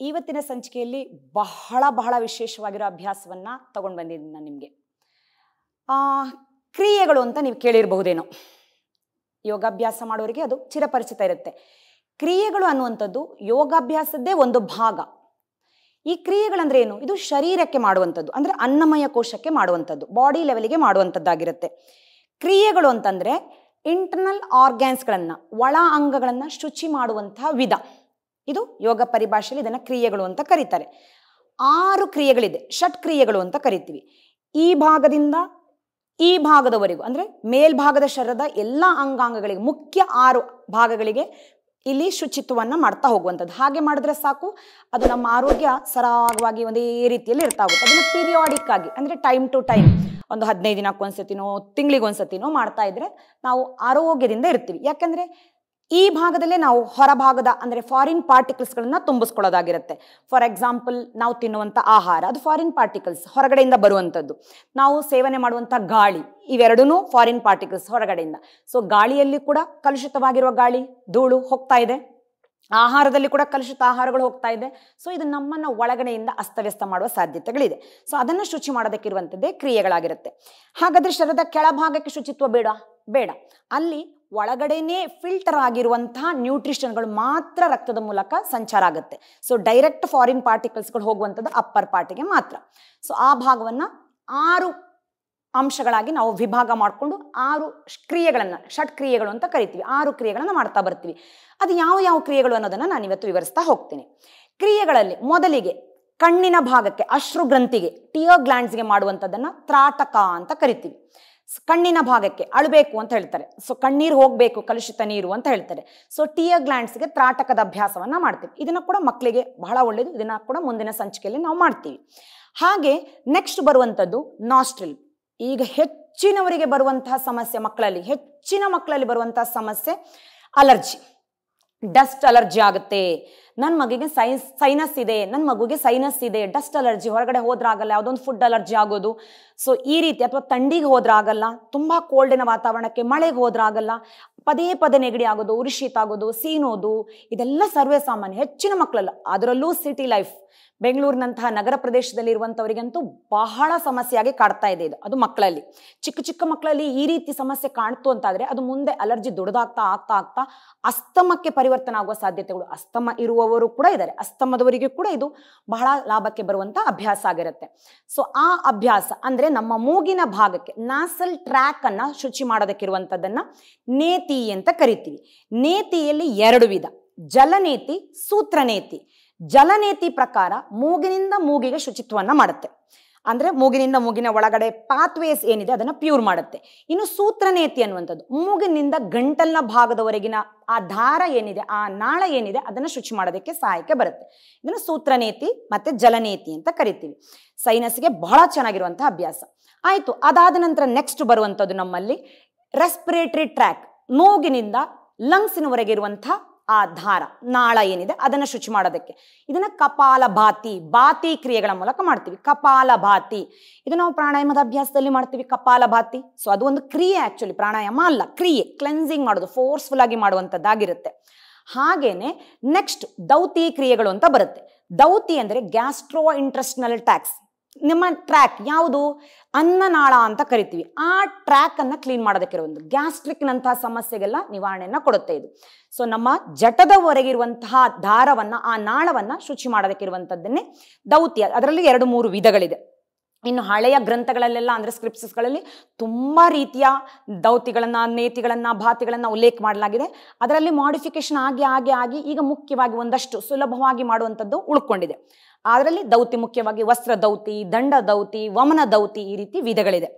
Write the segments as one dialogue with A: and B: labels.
A: ಇವತ್ತಿನ ಸಂಚಿಕೆಯಲ್ಲಿ ಬಹಳ ಬಹಳ ವಿಶೇಷವಾಗಿರೋ ಅಭ್ಯಾಸವನ್ನ ತಗೊಂಡು ಬಂದಿದ್ದೀನಿ ನಾನು ನಿಮಗೆ. ಕ್ರಿಯೆಗಳು ಅಂತ ನೀವು ಕೇಳಿರಬಹುದೇನೋ. ಯೋಗಾಭ್ಯಾಸ ಮಾಡೋರಿಗೆ ಅದು ಚಿರಪರಿಚಿತ ಇರುತ್ತೆ. ಕ್ರಿಯೆಗಳು ಅನ್ನುವಂಥದ್ದು ಯೋಗಾಭ್ಯಾಸದ್ದೇ ಒಂದು ಭಾಗ. ಈ ಕ್ರಿಯೆಗಳಂದ್ರೆ ಏನು? ಇದು ಶರೀರಕ್ಕೆ ಮಾಡುವಂಥದ್ದು, ಅಂದ್ರೆ ಅನ್ನಮಯ ಕೋಶಕ್ಕೆ ಮಾಡುವಂಥದ್ದು, ಬಾಡಿ ಲೆವೆಲ್ಗೆ ಮಾಡುವಂಥದ್ದಾಗಿರುತ್ತೆ. ಕ್ರಿಯೆಗಳು ಅಂತಂದ್ರೆ ಇಂಟರ್ನಲ್ ಆರ್ಗ್ಯಾನ್ಸ್ಗಳನ್ನ, ಒಳ ಅಂಗಗಳನ್ನ ಶುಚಿ ಮಾಡುವಂತಹ ವಿಧ. ಇದು ಯೋಗ ಪರಿಭಾಷೆಯಲ್ಲಿ ಇದನ್ನ ಕ್ರಿಯೆಗಳು ಅಂತ ಕರೀತಾರೆ. 6 ಕ್ರಿಯೆಗಳಿದೆ, ಷಟ್ ಕ್ರಿಯೆಗಳು ಅಂತ ಕರಿತೀವಿ. ಈ ಭಾಗದಿಂದ ಈ ಭಾಗದವರೆಗೂ, ಅಂದ್ರೆ ಮೇಲ್ಭಾಗದ ಶರೀರದ ಎಲ್ಲ ಅಂಗಾಂಗಗಳಿಗೆ, ಮುಖ್ಯ 6 ಭಾಗಗಳಿಗೆ ಇಲ್ಲಿ ಶುಚಿತ್ವವನ್ನ ಮಾಡ್ತಾ ಹೋಗುವಂಥದ್ದು. ಹಾಗೆ ಮಾಡಿದ್ರೆ ಸಾಕು, ಅದು ನಮ್ಮ ಆರೋಗ್ಯ ಸರಾಗವಾಗಿ ಒಂದೇ ರೀತಿಯಲ್ಲಿ ಇರ್ತಾ ಹೋಗುತ್ತೆ. ಅದನ್ನ ಪೀರಿಯಾಡಿಕ್ ಆಗಿ, ಅಂದ್ರೆ ಟೈಮ್ ಟು ಟೈಮ್, ಒಂದು 15 ದಿನಕ್ಕೊಂದ್ಸತಿನೋ ತಿಂಗಳಿಗೊಂದ್ಸತಿನೋ ಮಾಡ್ತಾ ಇದ್ರೆ ನಾವು ಆರೋಗ್ಯದಿಂದ ಇರ್ತೀವಿ. ಯಾಕಂದ್ರೆ ಈ ಭಾಗದಲ್ಲೇ ನಾವು ಹೊರಭಾಗದ, ಅಂದ್ರೆ ಫಾರಿನ್ ಪಾರ್ಟಿಕಲ್ಸ್ಗಳನ್ನ ತುಂಬಿಸ್ಕೊಳ್ಳೋದಾಗಿರುತ್ತೆ. ಫಾರ್ ಎಕ್ಸಾಂಪಲ್, ನಾವು ತಿನ್ನುವಂಥ ಆಹಾರ ಅದು ಫಾರಿನ್ ಪಾರ್ಟಿಕಲ್ಸ್, ಹೊರಗಡೆಯಿಂದ ಬರುವಂಥದ್ದು. ನಾವು ಸೇವನೆ ಮಾಡುವಂಥ ಗಾಳಿ, ಇವೆರಡೂ ಫಾರಿನ್ ಪಾರ್ಟಿಕಲ್ಸ್ ಹೊರಗಡೆಯಿಂದ. ಸೊ ಗಾಳಿಯಲ್ಲಿ ಕೂಡ ಕಲುಷಿತವಾಗಿರುವ ಗಾಳಿ, ಧೂಳು ಹೋಗ್ತಾ ಇದೆ. ಆಹಾರದಲ್ಲಿ ಕೂಡ ಕಲುಷಿತ ಆಹಾರಗಳು ಹೋಗ್ತಾ ಇದೆ. ಸೊ ಇದು ನಮ್ಮನ್ನ ಒಳಗಡೆಯಿಂದ ಅಸ್ತವ್ಯಸ್ತ ಮಾಡುವ ಸಾಧ್ಯತೆಗಳಿದೆ. ಸೊ ಅದನ್ನ ಶುಚಿ ಮಾಡೋದಕ್ಕಿರುವಂಥದ್ದೇ ಕ್ರಿಯೆಗಳಾಗಿರುತ್ತೆ. ಹಾಗಾದ್ರೆ ಶರೀರದ ಕೆಳಭಾಗಕ್ಕೆ ಶುಚಿತ್ವ ಬೇಡ. ಅಲ್ಲಿ ಒಳಗಡೆನೆ ಫಿಲ್ಟರ್ ಆಗಿರುವಂತಹ ನ್ಯೂಟ್ರಿಷನ್ಗಳು ಮಾತ್ರ ರಕ್ತದ ಮೂಲಕ ಸಂಚಾರ ಆಗುತ್ತೆ. ಸೊ ಡೈರೆಕ್ಟ್ ಫಾರಿನ್ ಪಾರ್ಟಿಕಲ್ಸ್ಗಳು ಹೋಗುವಂಥದ್ದು ಅಪ್ಪರ್ ಪಾರ್ಟಿಗೆ ಮಾತ್ರ. ಸೊ ಆ ಭಾಗವನ್ನ 6 ಅಂಶಗಳಾಗಿ ನಾವು ವಿಭಾಗ ಮಾಡಿಕೊಂಡು 6 ಕ್ರಿಯೆಗಳನ್ನ, ಷಟ್ ಕ್ರಿಯೆಗಳು ಅಂತ ಕರಿತೀವಿ. 6 ಕ್ರಿಯೆಗಳನ್ನ ಮಾಡ್ತಾ ಬರ್ತೀವಿ. ಅದು ಯಾವ ಕ್ರಿಯೆಗಳು ಅನ್ನೋದನ್ನ ನಾನು ಇವತ್ತು ವಿವರಿಸ್ತಾ ಹೋಗ್ತೀನಿ. ಕ್ರಿಯೆಗಳಲ್ಲಿ ಮೊದಲಿಗೆ ಕಣ್ಣಿನ ಭಾಗಕ್ಕೆ, ಅಶ್ರು ಗ್ರಂಥಿಗೆ, ಟಿಯರ್ ಗ್ಲ್ಯಾಂಡ್ಸ್ಗೆ ಮಾಡುವಂಥದ್ದನ್ನ ತ್ರಾಟಕ ಅಂತ ಕರಿತೀವಿ. ಕಣ್ಣಿನ ಭಾಗಕ್ಕೆ ಅಳಬೇಕು ಅಂತ ಹೇಳ್ತಾರೆ. ಸೊ ಕಣ್ಣೀರು ಹೋಗ್ಬೇಕು, ಕಲುಷಿತ ನೀರು ಅಂತ ಹೇಳ್ತಾರೆ. ಸೊ ಟಿಯರ್ ಗ್ಲ್ಯಾಂಡ್ಸ್ಗೆ ತ್ರಾಟಕದ ಅಭ್ಯಾಸವನ್ನ ಮಾಡ್ತೀವಿ. ಇದನ್ನ ಕೂಡ ಮಕ್ಕಳಿಗೆ ಬಹಳ ಒಳ್ಳೇದು. ಇದನ್ನ ಕೂಡ ಮುಂದಿನ ಸಂಚಿಕೆಯಲ್ಲಿ ನಾವು ಮಾಡ್ತೀವಿ. ಹಾಗೆ ನೆಕ್ಸ್ಟ್ ಬರುವಂಥದ್ದು ನಾಸ್ಟ್ರಿಲ್. ಈಗ ಹೆಚ್ಚಿನವರಿಗೆ ಬರುವಂತಹ ಸಮಸ್ಯೆ, ಹೆಚ್ಚಿನ ಮಕ್ಕಳಲ್ಲಿ ಬರುವಂತಹ ಸಮಸ್ಯೆ ಅಲರ್ಜಿ, ಡಸ್ಟ್ ಅಲರ್ಜಿ ಆಗುತ್ತೆ. ನನ್ನ ಮಗುಗೆ ಸೈನಸ್ ಇದೆ, ಡಸ್ಟ್ ಅಲರ್ಜಿ, ಹೊರಗಡೆ ಹೋದ್ರಾಗಲ್ಲ, ಯಾವುದೊಂದು ಫುಡ್ ಅಲರ್ಜಿ ಆಗೋದು. ಸೊ ಈ ರೀತಿ, ಅಥವಾ ಥಂಡಿಗೆ ಹೋದ್ರಾಗಲ್ಲ, ತುಂಬಾ ಕೋಲ್ಡಿನ ವಾತಾವರಣಕ್ಕೆ, ಮಳೆಗೆ ಹೋದ್ರಾಗಲ್ಲ, ಪದೇ ನೆಗಡಿ ಆಗೋದು, ಉರಿಶೀತ ಆಗೋದು, ಸೀನೋದು, ಇದೆಲ್ಲ ಸರ್ವೇ ಸಾಮಾನ್ಯ ಹೆಚ್ಚಿನ ಮಕ್ಕಳಲ್ಲ. ಅದರಲ್ಲೂ ಸಿಟಿ ಲೈಫ್, ಬೆಂಗಳೂರಿನಂತಹ ನಗರ ಪ್ರದೇಶದಲ್ಲಿ ಇರುವಂತವರಿಗಂತೂ ಬಹಳ ಸಮಸ್ಯೆಯಾಗಿ ಕಾಡ್ತಾ ಇದೆ ಇದು. ಅದು ಮಕ್ಕಳಲ್ಲಿ, ಚಿಕ್ಕ ಮಕ್ಕಳಲ್ಲಿ ಈ ರೀತಿ ಸಮಸ್ಯೆ ಕಾಣ್ತು ಅಂತಾದ್ರೆ ಅದು ಮುಂದೆ ಅಲರ್ಜಿ ದೊಡ್ಡದಾಗ್ತಾ ಆಗ್ತಾ ಅಸ್ತಮಕ್ಕೆ ಪರಿವರ್ತನೆ ಆಗುವ ಸಾಧ್ಯತೆಗಳು. ಅಸ್ತಮ ಇರುವವರು ಕೂಡ ಇದ್ದಾರೆ. ಅಸ್ತಮದವರಿಗೆ ಕೂಡ ಇದು ಬಹಳ ಲಾಭಕ್ಕೆ ಬರುವಂತ ಅಭ್ಯಾಸ ಆಗಿರುತ್ತೆ. ಸೊ ಆ ಅಭ್ಯಾಸ ಅಂದ್ರೆ ನಮ್ಮ ಮೂಗಿನ ಭಾಗಕ್ಕೆ, ನಾಸಲ್ ಟ್ರ್ಯಾಕ್ ಅನ್ನ ಶುಚಿ ಮಾಡೋದಕ್ಕಿರುವಂತದ್ದನ್ನ ನೇತಿ ಅಂತ ಕರಿತೀವಿ. ನೇತಿಯಲ್ಲಿ 2 ವಿಧ, ಜಲನೇತಿ, ಸೂತ್ರನೇತಿ. ಜಲನೇತಿ ಪ್ರಕಾರ ಮೂಗಿನಿಂದ ಮೂಗಿಗೆ ಶುಚಿತ್ವವನ್ನ ಮಾಡುತ್ತೆ. ಅಂದ್ರೆ ಮೂಗಿನಿಂದ ಮೂಗಿನ ಒಳಗಡೆ ಪಾತ್ವೇಸ್ ಏನಿದೆ ಅದನ್ನ ಪ್ಯೂರ್ ಮಾಡುತ್ತೆ. ಇನ್ನು ಸೂತ್ರನೇತಿ ಅನ್ನುವಂಥದ್ದು ಮೂಗಿನಿಂದ ಗಂಟಲಿನ ಭಾಗದವರೆಗಿನ ಆ ದಾರ ಏನಿದೆ, ಆ ನಾಳ ಏನಿದೆ, ಅದನ್ನ ಶುಚಿ ಮಾಡೋದಕ್ಕೆ ಸಹಾಯಕ್ಕೆ ಬರುತ್ತೆ. ಇದನ್ನು ಸೂತ್ರನೇತಿ ಮತ್ತೆ ಜಲನೇತಿ ಅಂತ ಕರಿತೀವಿ. ಸೈನಸ್ಗೆ ಬಹಳ ಚೆನ್ನಾಗಿರುವಂತಹ ಅಭ್ಯಾಸ. ಆಯ್ತು, ಅದಾದ ನಂತರ ನೆಕ್ಸ್ಟ್ ಬರುವಂಥದ್ದು ನಮ್ಮಲ್ಲಿ ರೆಸ್ಪಿರೇಟರಿ ಟ್ರ್ಯಾಕ್, ಮೂಗಿನಿಂದ ಲಂಗ್ಸಿನವರೆಗೆ ಇರುವಂತಹ ಆ ದಾರ, ನಾಳ ಏನಿದೆ ಅದನ್ನ ಶುಚಿ ಮಾಡೋದಕ್ಕೆ. ಇದನ್ನ ಬಾತಿ ಕ್ರಿಯೆಗಳ ಮೂಲಕ ಮಾಡ್ತೀವಿ. ಕಪಾಲಭಾತಿ ಇದು ನಾವು ಪ್ರಾಣಾಯಾಮದ ಅಭ್ಯಾಸದಲ್ಲಿ ಮಾಡ್ತೀವಿ, ಕಪಾಲಭಾತಿ. ಸೊ ಅದು ಒಂದು ಕ್ರಿಯೆ, ಆಕ್ಚುಲಿ ಪ್ರಾಣಾಯಾಮ ಅಲ್ಲ, ಕ್ರಿಯೆ. ಕ್ಲೆನ್ಸಿಂಗ್ ಮಾಡೋದು, ಫೋರ್ಸ್ಫುಲ್ ಆಗಿ ಮಾಡುವಂಥದ್ದಾಗಿರುತ್ತೆ. ಹಾಗೇನೆ ನೆಕ್ಸ್ಟ್ ದೌತಿ ಕ್ರಿಯೆಗಳು ಅಂತ ಬರುತ್ತೆ. ದೌತಿ ಅಂದ್ರೆ ಗ್ಯಾಸ್ಟ್ರೋ ಇಂಟೆಸ್ಟಿನಲ್ ಟ್ರ್ಯಾಕ್ಸ್. ನಿಮ್ಮ ಟ್ರ್ಯಾಕ್ ಯಾವುದು? ಅನ್ನನಾಳ ಅಂತ ಕರಿತೀವಿ. ಆ ಟ್ರ್ಯಾಕ್ ಅನ್ನ ಕ್ಲೀನ್ ಮಾಡೋದಕ್ಕೆ ಒಂದು ಗ್ಯಾಸ್ಟ್ರಿಕ್ ನಂತಹ ಸಮಸ್ಯೆಗೆಲ್ಲ ನಿವಾರಣೆಯನ್ನ ಕೊಡುತ್ತೆ ಇದು. ಸೊ ನಮ್ಮ ಜಠದವರೆಗಿರುವಂತಹ ದಾರವನ್ನ, ಆ ನಾಳವನ್ನ ಶುಚಿ ಮಾಡೋದಕ್ಕಿರುವಂತದ್ದನ್ನೇ ದೌತಿ. ಅದರಲ್ಲಿ 2-3 ವಿಧಗಳಿದೆ. ಇನ್ನು ಹಳೆಯ ಗ್ರಂಥಗಳಲ್ಲೆಲ್ಲ, ಅಂದ್ರೆ ಸ್ಕ್ರಿಪ್ಟ್ಸ್ಗಳಲ್ಲಿ ತುಂಬಾ ರೀತಿಯ ದೌತಿಗಳನ್ನ, ನೇತಿಗಳನ್ನ, ಭಾತಿಗಳನ್ನ ಉಲ್ಲೇಖ ಮಾಡಲಾಗಿದೆ. ಅದರಲ್ಲಿ ಮಾಡಿಫಿಕೇಶನ್ ಆಗಿ ಈಗ ಮುಖ್ಯವಾಗಿ ಒಂದಷ್ಟು ಸುಲಭವಾಗಿ ಮಾಡುವಂಥದ್ದು ಉಳ್ಕೊಂಡಿದೆ. ಅದರಲ್ಲಿ ದೌತಿ ಮುಖ್ಯವಾಗಿ ವಸ್ತ್ರ ದೌತಿ, ದಂಡ ದೌತಿ, ವಮನ ದೌತಿ, ಈ ರೀತಿ ವಿಧಗಳಿದೆ.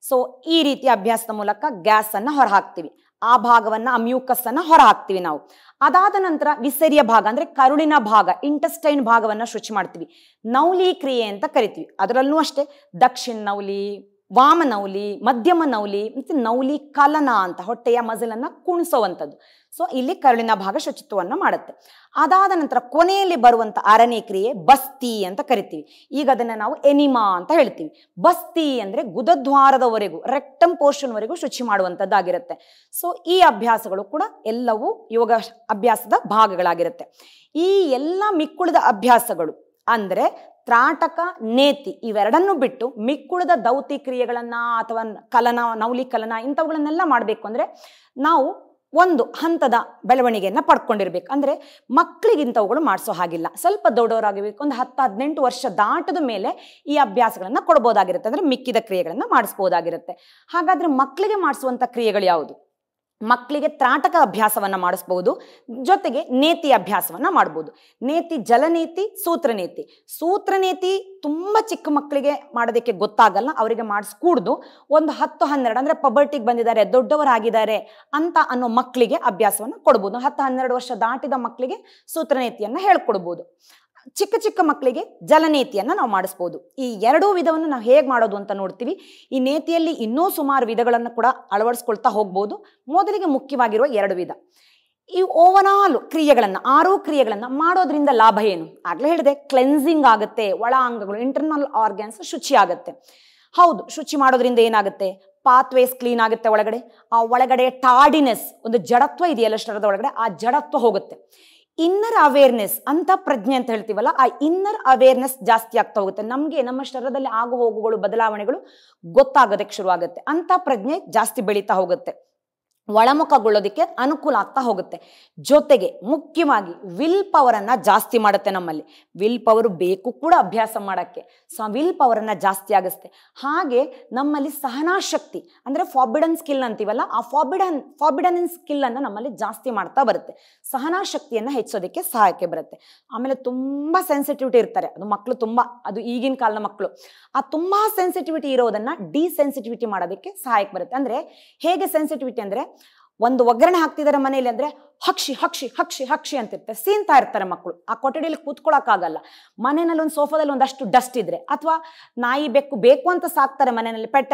A: ಸೊ ಈ ರೀತಿ ಅಭ್ಯಾಸದ ಮೂಲಕ ಗ್ಯಾಸ್ ಅನ್ನ ಹೊರಹಾಕ್ತಿವಿ. ಆ ಭಾಗವನ್ನ, ಆ ಮ್ಯೂಕಸ್ ಅನ್ನ ಹೊರ ಹಾಕ್ತಿವಿ ನಾವು. ಅದಾದ ನಂತರ ವಿಸರ್ಯ ಭಾಗ ಅಂದ್ರೆ ಕರುಳಿನ ಭಾಗ, ಇಂಟೆಸ್ಟೈನ್ ಭಾಗವನ್ನ ಶುಚಿ ಮಾಡ್ತೀವಿ. ನೌಲಿ ಕ್ರಿಯೆ ಅಂತ ಕರಿತೀವಿ. ಅದರಲ್ಲೂ ಅಷ್ಟೇ ದಕ್ಷಿಣ ನೌಲಿ, ವಾಮ ನೌಲಿ, ಮಧ್ಯಮ ನೌಲಿ ಮತ್ತೆ ನೌಲಿ ಕಲನ ಅಂತ ಹೊಟ್ಟೆಯ ಮಜಲನ್ನ ಕುಣಿಸೋವಂಥದ್ದು. ಸೊ ಇಲ್ಲಿ ಕರುಳಿನ ಭಾಗ ಶುಚಿತ್ವವನ್ನು ಮಾಡುತ್ತೆ. ಅದಾದ ನಂತರ ಕೊನೆಯಲ್ಲಿ ಬರುವಂತ 6ನೇ ಕ್ರಿಯೆ ಬಸ್ತಿ ಅಂತ ಕರಿತೀವಿ. ಈಗ ಅದನ್ನ ನಾವು ಎನಿಮಾ ಅಂತ ಹೇಳ್ತೀವಿ. ಬಸ್ತಿ ಅಂದ್ರೆ ಗುದದ್ವಾರದವರೆಗೂ, ರೆಕ್ಟಮ್ ಪೋರ್ಷನ್ ವರೆಗೂ ಶುಚಿ ಮಾಡುವಂತದ್ದಾಗಿರುತ್ತೆ. ಸೊ ಈ ಅಭ್ಯಾಸಗಳು ಕೂಡ ಎಲ್ಲವೂ ಯೋಗ ಅಭ್ಯಾಸದ ಭಾಗಗಳಾಗಿರುತ್ತೆ. ಈ ಎಲ್ಲ ಮಿಕ್ಕುಳಿದ ಅಭ್ಯಾಸಗಳು ಅಂದ್ರೆ ತ್ರಾಟಕ, ನೇತಿ ಇವೆರಡನ್ನು ಬಿಟ್ಟು ಮಿಕ್ಕುಳಿದ ದೌತಿ ಕ್ರಿಯೆಗಳನ್ನ ಅಥವಾ ಕಲನ, ನೌಲಿ ಕಲನ ಇಂಥವುಗಳನ್ನೆಲ್ಲ ಮಾಡಬೇಕು ಅಂದ್ರೆ ನಾವು ಒಂದು ಹಂತದ ಬೆಳವಣಿಗೆಯನ್ನ ಪಡ್ಕೊಂಡಿರ್ಬೇಕು. ಅಂದ್ರೆ ಮಕ್ಕಳಿಗೆ ಇಂಥವುಗಳು ಮಾಡಿಸೋ ಹಾಗಿಲ್ಲ. ಸ್ವಲ್ಪ ದೊಡ್ಡವರಾಗಬೇಕು, ಒಂದು 10-18 ವರ್ಷ ದಾಟದ ಮೇಲೆ ಈ ಅಭ್ಯಾಸಗಳನ್ನ ಕೊಡ್ಬೋದಾಗಿರುತ್ತೆ. ಅಂದ್ರೆ ಮಿಕ್ಕಿದ ಕ್ರಿಯೆಗಳನ್ನ ಮಾಡಿಸ್ಬೋದಾಗಿರುತ್ತೆ. ಹಾಗಾದ್ರೆ ಮಕ್ಕಳಿಗೆ ಮಾಡಿಸುವಂತ ಕ್ರಿಯೆಗಳು ಯಾವುದು? ಮಕ್ಕಳಿಗೆ ತ್ರಾಟಕ ಅಭ್ಯಾಸವನ್ನ ಮಾಡಿಸ್ಬಹುದು, ಜೊತೆಗೆ ನೇತಿ ಅಭ್ಯಾಸವನ್ನ ಮಾಡ್ಬೋದು. ನೇತಿ ಜಲನೇತಿ, ಸೂತ್ರನೇತಿ. ಸೂತ್ರನೇತಿ ತುಂಬಾ ಚಿಕ್ಕ ಮಕ್ಕಳಿಗೆ ಮಾಡೋದಕ್ಕೆ ಗೊತ್ತಾಗಲ್ಲ, ಅವರಿಗೆ ಮಾಡಿಸ್ಕೂಡ್ದು. ಒಂದು 10-12 ಅಂದ್ರೆ ಪಬರ್ಟಿಗೆ ಬಂದಿದ್ದಾರೆ, ದೊಡ್ಡವರಾಗಿದ್ದಾರೆ ಅಂತ ಅನ್ನೋ ಮಕ್ಕಳಿಗೆ ಅಭ್ಯಾಸವನ್ನ ಕೊಡ್ಬೋದು. 10-12 ವರ್ಷ ದಾಟಿದ ಮಕ್ಕಳಿಗೆ ಸೂತ್ರನೇತಿಯನ್ನ ಹೇಳ್ಕೊಡ್ಬೋದು. ಚಿಕ್ಕ ಚಿಕ್ಕ ಮಕ್ಕಳಿಗೆ ಜಲನೇತಿಯನ್ನ ನಾವು ಮಾಡಿಸ್ಬೋದು. ಈ ಎರಡೂ ವಿಧವನ್ನು ನಾವು ಹೇಗೆ ಮಾಡೋದು ಅಂತ ನೋಡ್ತೀವಿ. ಈ ನೇತಿಯಲ್ಲಿ ಇನ್ನೂ ಸುಮಾರು ವಿಧಗಳನ್ನು ಕೂಡ ಅಳವಡಿಸ್ಕೊಳ್ತಾ ಹೋಗ್ಬೋದು. ಮೊದಲಿಗೆ ಮುಖ್ಯವಾಗಿರುವ 2 ವಿಧ. ಈ ಓವರಾಲ್ ಕ್ರಿಯೆಗಳನ್ನ, 6 ಕ್ರಿಯೆಗಳನ್ನ ಮಾಡೋದ್ರಿಂದ ಲಾಭ ಏನು? ಆಗ್ಲೇ ಹೇಳಿದೆ, ಕ್ಲೆನ್ಸಿಂಗ್ ಆಗುತ್ತೆ, ಒಳ ಅಂಗಗಳು, ಇಂಟರ್ನಲ್ ಆರ್ಗನ್ಸ್ ಶುಚಿ ಆಗುತ್ತೆ. ಹೌದು, ಶುಚಿ ಮಾಡೋದ್ರಿಂದ ಏನಾಗುತ್ತೆ? ಪಾತ್ವೇಸ್ ಕ್ಲೀನ್ ಆಗುತ್ತೆ. ಆ ಒಳಗಡೆ ಟಾರ್ಡಿನೆಸ್, ಒಂದು ಜಡತ್ವ ಇದೆಯಲ್ಲ ಶರೀರದ ಒಳಗಡೆ, ಆ ಜಡತ್ವ ಹೋಗುತ್ತೆ. ಇನ್ನರ್ ಅವೇರ್ನೆಸ್ ಅಂತ ಪ್ರಜ್ಞೆ ಅಂತ ಹೇಳ್ತೀವಲ್ಲ, ಆ ಇನ್ನರ್ ಅವೇರ್ನೆಸ್ ಜಾಸ್ತಿ ಆಗ್ತಾ ಹೋಗುತ್ತೆ. ನಮ್ಗೆ ನಮ್ಮ ಶರೀರದಲ್ಲಿ ಆಗು ಹೋಗುಗಳು, ಬದಲಾವಣೆಗಳು ಗೊತ್ತಾಗೋದಕ್ಕೆ ಶುರು ಆಗುತ್ತೆ. ಅಂತ ಪ್ರಜ್ಞೆ ಜಾಸ್ತಿ ಬೆಳೀತಾ ಹೋಗುತ್ತೆ, ಒಳಮುಖಗೊಳ್ಳೋದಕ್ಕೆ ಅನುಕೂಲ ಆಗ್ತಾ ಹೋಗುತ್ತೆ. ಜೊತೆಗೆ ಮುಖ್ಯವಾಗಿ ವಿಲ್ ಪವರ್ ಅನ್ನ ಜಾಸ್ತಿ ಮಾಡುತ್ತೆ. ನಮ್ಮಲ್ಲಿ ವಿಲ್ ಪವರ್ ಬೇಕು ಕೂಡ ಅಭ್ಯಾಸ ಮಾಡಕ್ಕೆ. ಸೊ ವಿಲ್ ಪವರ್ ಅನ್ನ ಜಾಸ್ತಿ ಆಗಿಸುತ್ತೆ. ಹಾಗೆ ನಮ್ಮಲ್ಲಿ ಸಹನಾಶಕ್ತಿ ಅಂದ್ರೆ ಫಾರ್ಬಿಡನ್ ಸ್ಕಿಲ್ ಅಂತೀವಲ್ಲ, ಆ ಫಾರ್ಬಿಡನ್ ಸ್ಕಿಲ್ ಅನ್ನ ನಮ್ಮಲ್ಲಿ ಜಾಸ್ತಿ ಮಾಡ್ತಾ ಬರುತ್ತೆ. ಸಹನಾಶಕ್ತಿಯನ್ನ ಹೆಚ್ಚೋದಕ್ಕೆ ಸಹಾಯಕ್ಕೆ ಬರುತ್ತೆ. ಆಮೇಲೆ ತುಂಬಾ ಸೆನ್ಸಿಟಿವಿಟಿ ಇರ್ತಾರೆ, ಅದು ಮಕ್ಕಳು ತುಂಬಾ, ಅದು ಈಗಿನ ಕಾಲದ ಮಕ್ಕಳು. ಆ ತುಂಬಾ ಸೆನ್ಸಿಟಿವಿಟಿ ಇರೋದನ್ನ ಡಿಸೆನ್ಸಿಟಿವಿಟಿ ಮಾಡೋದಕ್ಕೆ ಸಹಾಯಕ್ಕೆ ಬರುತ್ತೆ. ಅಂದ್ರೆ ಹೇಗೆ ಸೆನ್ಸಿಟಿವಿಟಿ ಅಂದ್ರೆ, ಒಂದು ಒಗ್ಗರಣೆ ಹಾಕ್ತಿದ್ದಾರೆ ಮನೆಯಲ್ಲಿ ಅಂದ್ರೆ ಹಕ್ಷಿ ಹಕ್ಷಿ ಹಕ್ಷಿ ಹಕ್ಷಿ ಅಂತಿರ್ತಾರೆ, ಸೀನ್ತಾ ಇರ್ತಾರೆ ಮಕ್ಕಳು. ಆ ಕೊಠಡಿಯಲ್ಲಿ ಕೂತ್ಕೊಳ್ಳೋಕ್ಕಾಗಲ್ಲ. ಮನೆಯಲ್ಲಿ ಒಂದು ಸೋಫಾದಲ್ಲಿ ಒಂದಷ್ಟು ಡಸ್ಟ್ ಇದ್ರೆ, ಅಥವಾ ನಾಯಿ ಬೆಕ್ಕು ಬೇಕು ಅಂತ ಸಾಕ್ತಾರೆ ಮನೆಯಲ್ಲಿ, ಪೆಟ್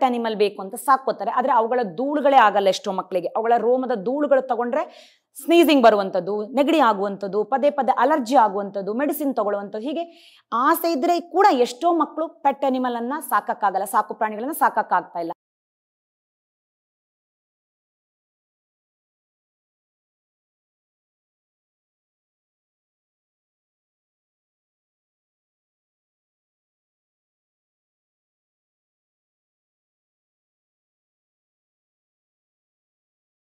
A: ಅನಿಮಲ್ ಬೇಕು ಅಂತ ಸಾಕೋತಾರೆ. ಆದ್ರೆ ಅವುಗಳ ಧೂಳುಗಳೇ ಆಗಲ್ಲ ಎಷ್ಟೋ ಮಕ್ಕಳಿಗೆ. ಅವುಗಳ ರೋಮದ ಧೂಳುಗಳು ತಗೊಂಡ್ರೆ ಸ್ನೀಸಿಂಗ್ ಬರುವಂಥದ್ದು, ನೆಗಡಿ ಆಗುವಂಥದ್ದು, ಪದೇ ಪದೇ ಅಲರ್ಜಿ ಆಗುವಂಥದ್ದು, ಮೆಡಿಸಿನ್ ತಗೊಳ್ಳುವಂಥದ್ದು. ಹೀಗೆ ಆಸೆ ಇದ್ರೆ ಕೂಡ ಎಷ್ಟೋ ಮಕ್ಕಳು ಪೆಟ್ ಅನಿಮಲ್ ಅನ್ನ ಸಾಕಕ್ಕಾಗಲ್ಲ, ಸಾಕು ಪ್ರಾಣಿಗಳನ್ನ ಸಾಕಕ್ಕಾಗ್ತಾ ಇಲ್ಲ.